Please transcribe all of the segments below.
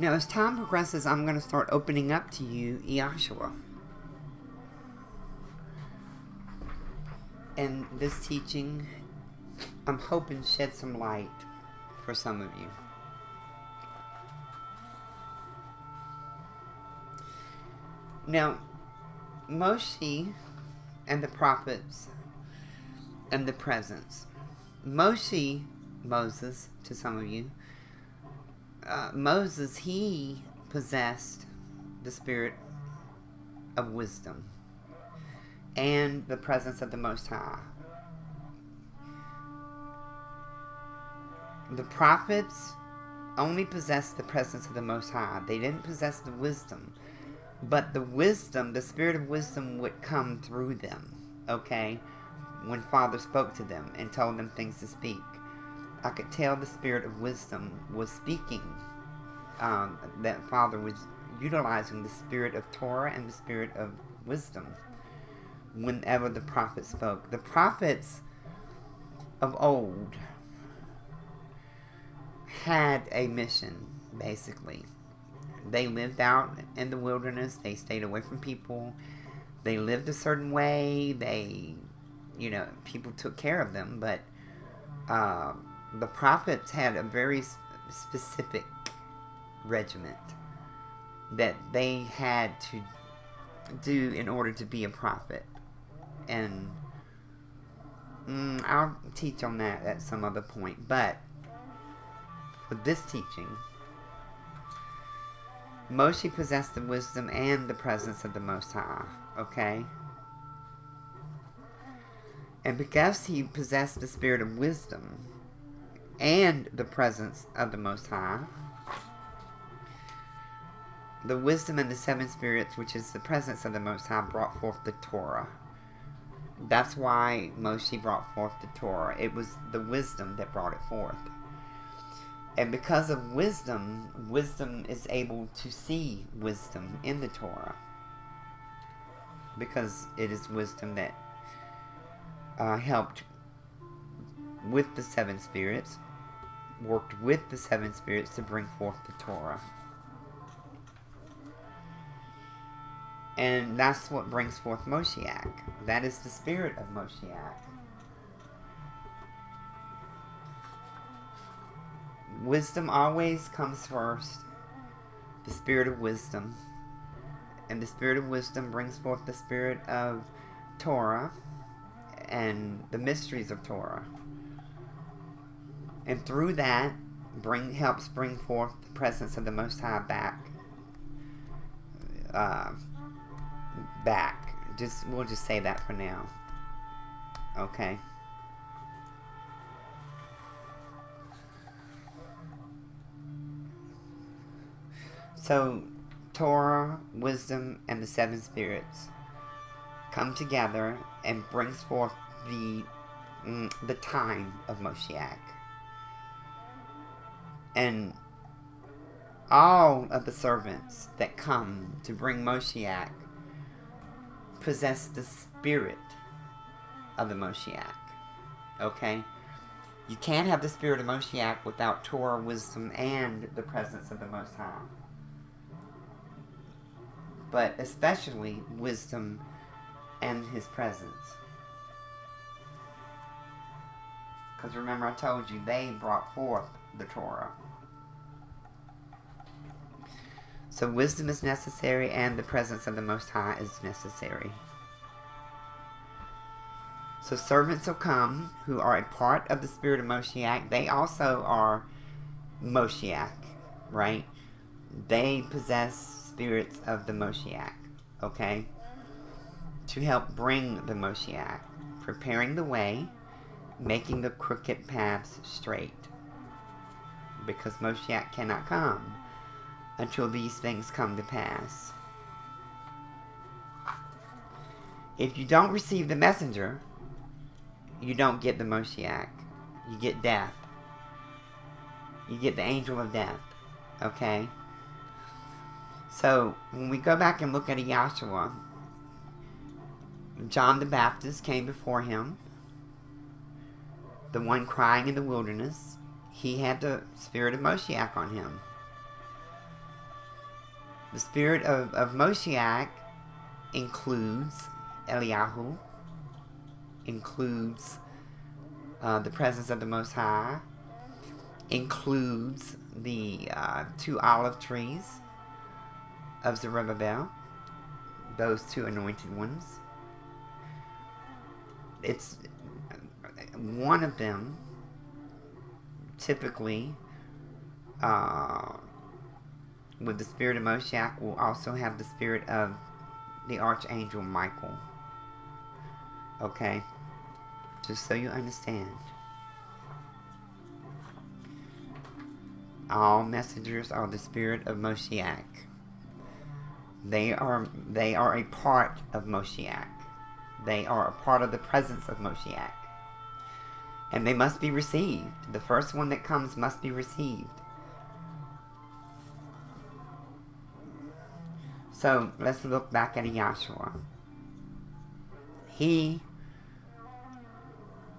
Now, as time progresses, I'm going to start opening up to you Yehoshuah. And this teaching, I'm hoping, shed some light for some of you. Now, Moshe and the prophets and the presence. Moses, to some of you, Moses, he possessed the spirit of wisdom and the presence of the Most High. The prophets only possessed the presence of the Most High. They didn't possess the wisdom. But the wisdom, the spirit of wisdom would come through them, okay? When Father spoke to them and told them things to speak. I could tell the spirit of wisdom was speaking. That Father was utilizing the spirit of Torah and the spirit of wisdom whenever the prophet spoke. The prophets of old had a mission, basically. They lived out in the wilderness. They stayed away from people. They lived a certain way. People took care of them. But the prophets had a very specific regiment that they had to do in order to be a prophet. And I'll teach on that at some other point. But for this teaching, Moshe possessed the wisdom and the presence of the Most High, okay? And because he possessed the spirit of wisdom and the presence of the Most High, the wisdom and the seven spirits, which is the presence of the Most High, brought forth the Torah. That's why Moshe brought forth the Torah. It was the wisdom that brought it forth. And because of wisdom, wisdom is able to see wisdom in the Torah. Because it is wisdom that helped with the seven spirits, worked with the seven spirits to bring forth the Torah. And that's what brings forth Moshiach. That is the spirit of Moshiach. Wisdom always comes first. The spirit of wisdom. And the spirit of wisdom brings forth the spirit of Torah and the mysteries of Torah. And through that, helps bring forth the presence of the Most High back. We'll just say that for now. Okay. So, Torah, wisdom, and the seven spirits come together and brings forth the time of Moshiach. And all of the servants that come to bring Moshiach possess the spirit of the Moshiach. Okay? You can't have the spirit of Moshiach without Torah, wisdom, and the presence of the Most High. But especially wisdom and his presence. Because remember, I told you, they brought forth the Torah. So wisdom is necessary and the presence of the Most High is necessary. So servants will come who are a part of the spirit of Moshiach. They also are Moshiach, right? They possess spirits of the Moshiach, okay? To help bring the Moshiach, preparing the way, making the crooked paths straight. Because Moshiach cannot come until these things come to pass. If you don't receive the messenger, you don't get the Moshiach. You get death. You get the angel of death. Okay? So, when we go back and look at Yehoshuah, John the Baptist came before him. The one crying in the wilderness. He had the spirit of Moshiach on him. The spirit of Moshiach includes Eliyahu, includes the presence of the Most High, includes the 2 olive trees of Zerubbabel, those 2 anointed ones. It's one of them, typically, with the spirit of Moshiach, will also have the spirit of the Archangel Michael. Okay? Just so you understand. All messengers are the spirit of Moshiach. They are a part of Moshiach. They are a part of the presence of Moshiach. And they must be received. The first one that comes must be received. So, let's look back at Yehoshuah. He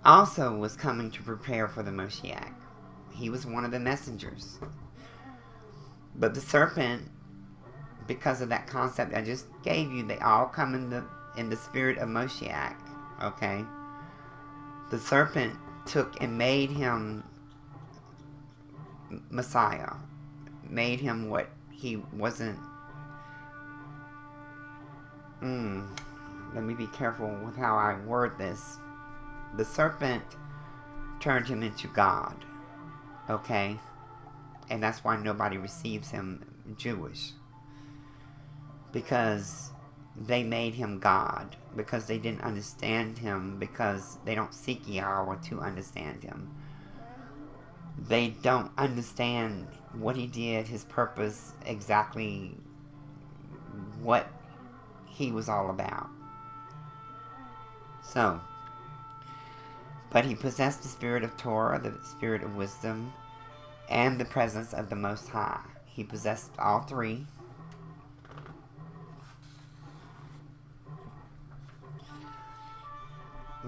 also was coming to prepare for the Moshiach. He was one of the messengers. But the serpent, because of that concept I just gave you, they all come in the spirit of Moshiach. Okay? The serpent took and made him Messiah. Made him what he wasn't. Let me be careful with how I word this. The serpent turned him into God. Okay? And that's why nobody receives him Jewish. Because they made him God. Because they didn't understand him. Because they don't seek Yahweh to understand him. They don't understand what he did, his purpose, exactly what he was all about. So, but he possessed the spirit of Torah, the spirit of wisdom, and the presence of the Most High. He possessed all 3.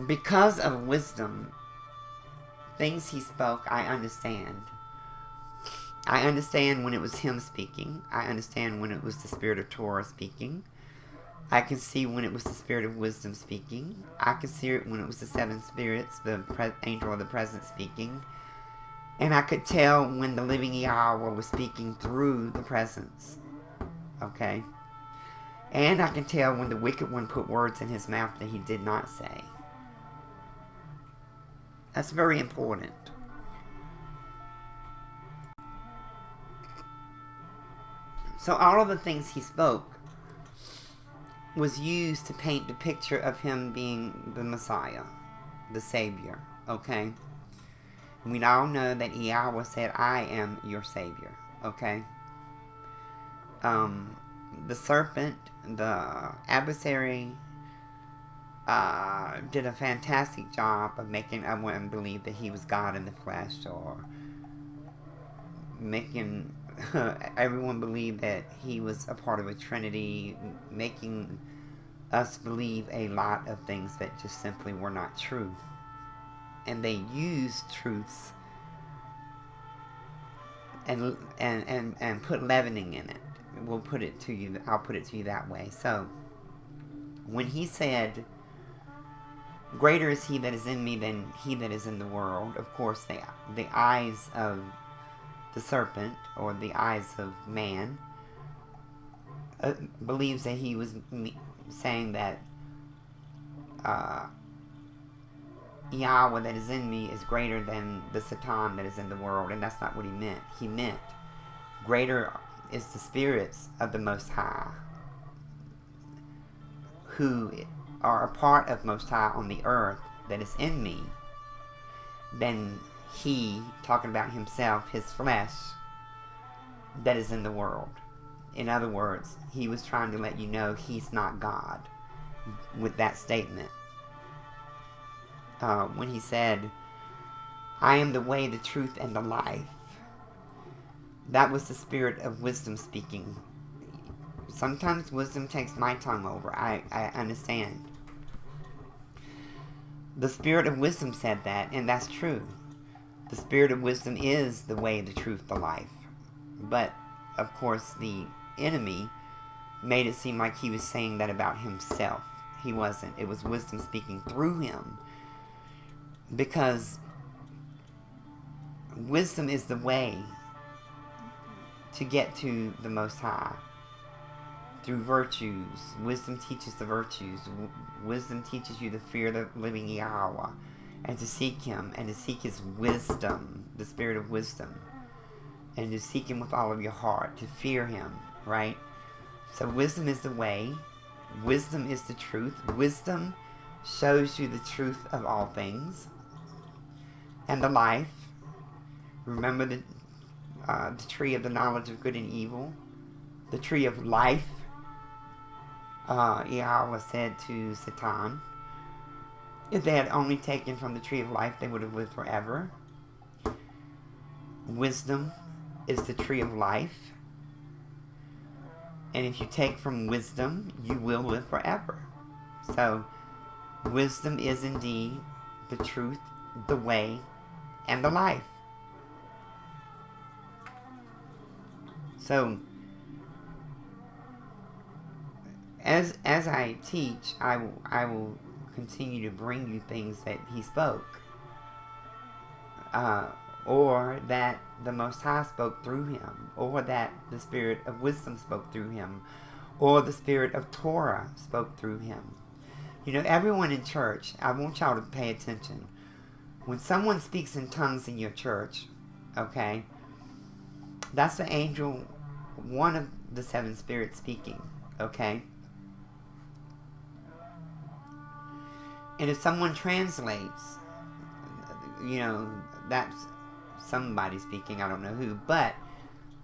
Because of wisdom, things he spoke, I understand. I understand when it was him speaking. I understand when it was the spirit of Torah speaking. I can see when it was the spirit of wisdom speaking. I can see it when it was the 7 spirits, the angel of the presence speaking. And I could tell when the living Yahweh was speaking through the presence. Okay? And I can tell when the wicked one put words in his mouth that he did not say. That's very important. So all of the things he spoke was used to paint the picture of him being the Messiah, the Savior, okay? We all know that Yahweh said, I am your Savior, okay? The serpent, the adversary, did a fantastic job of making everyone believe that he was God in the flesh, or making everyone believe that he was a part of a Trinity, making us believe a lot of things that just simply were not true. And they used truths and put leavening in it. We'll put it to you. I'll put it to you that way. So when he said, "Greater is he that is in me than he that is in the world," of course, the eyes of the serpent, or the eyes of man, believes that he was saying that Yahweh that is in me is greater than the Satan that is in the world, and that's not what he meant. He meant greater is the spirits of the Most High, who are a part of Most High on the earth, that is in me, than he, talking about himself, his flesh, that is in the world. In other words, he was trying to let you know he's not God with that statement. When he said, "I am the way, the truth, and the life," that was the spirit of wisdom speaking. Sometimes wisdom takes my tongue over. I understand. The spirit of wisdom said that, and that's true. The spirit of wisdom is the way, the truth, the life. But, of course, the enemy made it seem like he was saying that about himself. He wasn't. It was wisdom speaking through him. Because wisdom is the way to get to the Most High. Through virtues. Wisdom teaches the virtues. Wisdom teaches you to fear the living Yahweh. And to seek Him. And to seek His wisdom. The spirit of wisdom. And to seek Him with all of your heart. To fear Him. Right? So wisdom is the way. Wisdom is the truth. Wisdom shows you the truth of all things. And the life. Remember the tree of the knowledge of good and evil. The tree of life. Yahweh said to Satan, if they had only taken from the tree of life, they would have lived forever. Wisdom is the tree of life. And if you take from wisdom, you will live forever. So, wisdom is indeed the truth, the way, and the life. So, as I teach, I will continue to bring you things that He spoke. Or that the Most High spoke through him, or that the Spirit of wisdom spoke through him, or the Spirit of Torah spoke through him. You know, everyone in church, I want y'all to pay attention. When someone speaks in tongues in your church, okay, that's the angel, one of the seven spirits speaking, okay? And if someone translates, you know, that's somebody speaking, I don't know who, but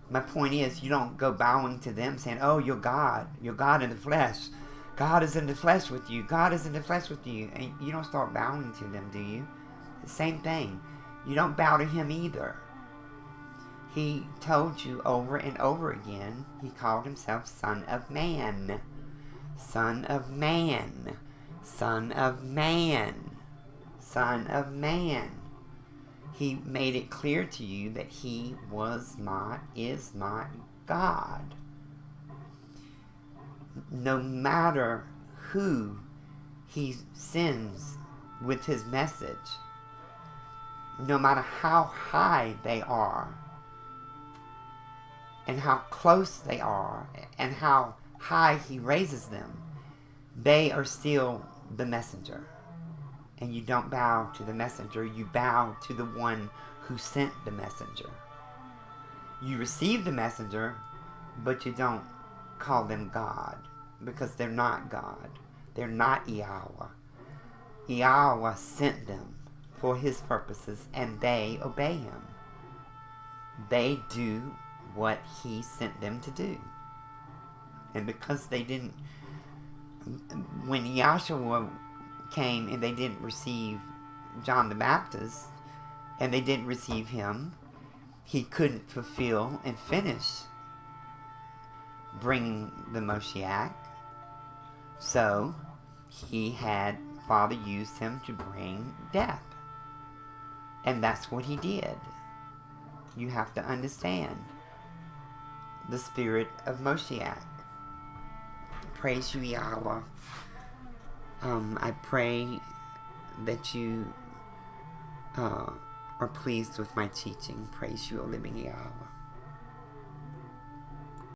my point is, you don't go bowing to them saying, oh, you're God in the flesh, God is in the flesh with you, God is in the flesh with you, and you don't start bowing to them, do you? The same thing, you don't bow to Him either. He told you over and over again, He called Himself Son of Man, Son of Man, Son of Man, Son of Man. He made it clear to you that He is not God. No matter who He sends with His message, no matter how high they are, and how close they are, and how high He raises them, they are still the messenger. And you don't bow to the messenger, you bow to the one who sent the messenger. You receive the messenger, but you don't call them God, because they're not God. They're not Yahweh. Yahweh sent them for His purposes, and they obey Him. They do what He sent them to do. And because they didn't, when Yahshua came and they didn't receive John the Baptist, and they didn't receive him, He couldn't fulfill and finish bringing the Moshiach. So Father used Him to bring death, and that's what He did. You have to understand the spirit of Moshiach. Praise you, Yahweh. I pray that you are pleased with my teaching. Praise you, O living Yahweh.